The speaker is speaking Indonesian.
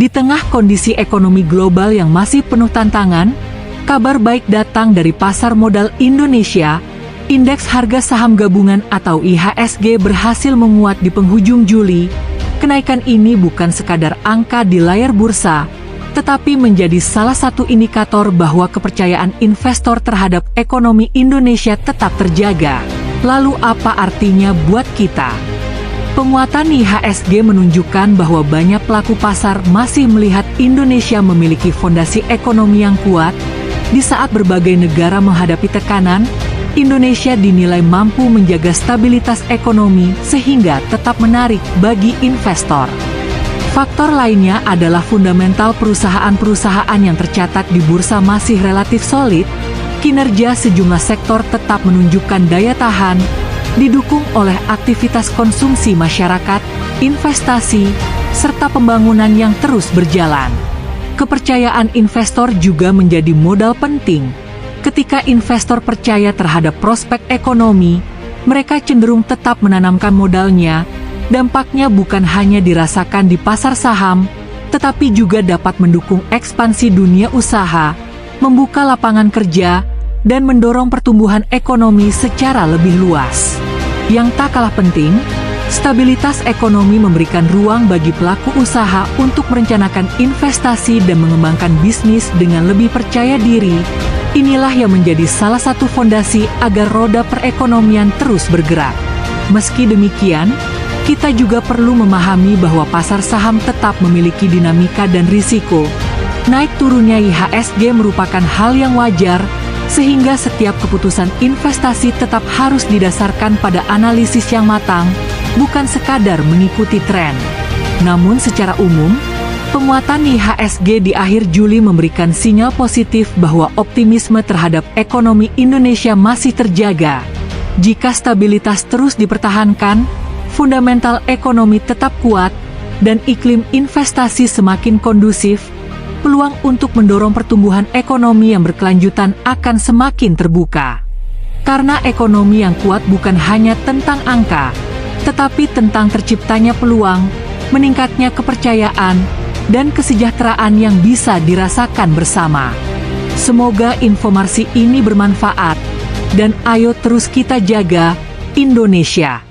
Di tengah kondisi ekonomi global yang masih penuh tantangan, kabar baik datang dari pasar modal Indonesia. Indeks harga saham gabungan atau IHSG berhasil menguat di penghujung Juli. Kenaikan ini bukan sekadar angka di layar bursa, tetapi menjadi salah satu indikator bahwa kepercayaan investor terhadap ekonomi Indonesia tetap terjaga. Lalu apa artinya buat kita? Penguatan IHSG menunjukkan bahwa banyak pelaku pasar masih melihat Indonesia memiliki fondasi ekonomi yang kuat. Di saat berbagai negara menghadapi tekanan, Indonesia dinilai mampu menjaga stabilitas ekonomi sehingga tetap menarik bagi investor. Faktor lainnya adalah fundamental perusahaan-perusahaan yang tercatat di bursa masih relatif solid. Kinerja sejumlah sektor tetap menunjukkan daya tahan, didukung oleh aktivitas konsumsi masyarakat, investasi, serta pembangunan yang terus berjalan. Kepercayaan investor juga menjadi modal penting. Ketika investor percaya terhadap prospek ekonomi, mereka cenderung tetap menanamkan modalnya. Dampaknya bukan hanya dirasakan di pasar saham, tetapi juga dapat mendukung ekspansi dunia usaha, membuka lapangan kerja, dan mendorong pertumbuhan ekonomi secara lebih luas. Yang tak kalah penting, stabilitas ekonomi memberikan ruang bagi pelaku usaha untuk merencanakan investasi dan mengembangkan bisnis dengan lebih percaya diri. Inilah yang menjadi salah satu fondasi agar roda perekonomian terus bergerak. Meski demikian, kita juga perlu memahami bahwa pasar saham tetap memiliki dinamika dan risiko. Naik turunnya IHSG merupakan hal yang wajar, sehingga setiap keputusan investasi tetap harus didasarkan pada analisis yang matang, bukan sekadar mengikuti tren. Namun secara umum, penguatan IHSG di akhir Juli memberikan sinyal positif bahwa optimisme terhadap ekonomi Indonesia masih terjaga. Jika stabilitas terus dipertahankan, fundamental ekonomi tetap kuat, dan iklim investasi semakin kondusif, peluang untuk mendorong pertumbuhan ekonomi yang berkelanjutan akan semakin terbuka. Karena ekonomi yang kuat bukan hanya tentang angka, tetapi tentang terciptanya peluang, meningkatnya kepercayaan, dan kesejahteraan yang bisa dirasakan bersama. Semoga informasi ini bermanfaat, dan ayo terus kita jaga Indonesia.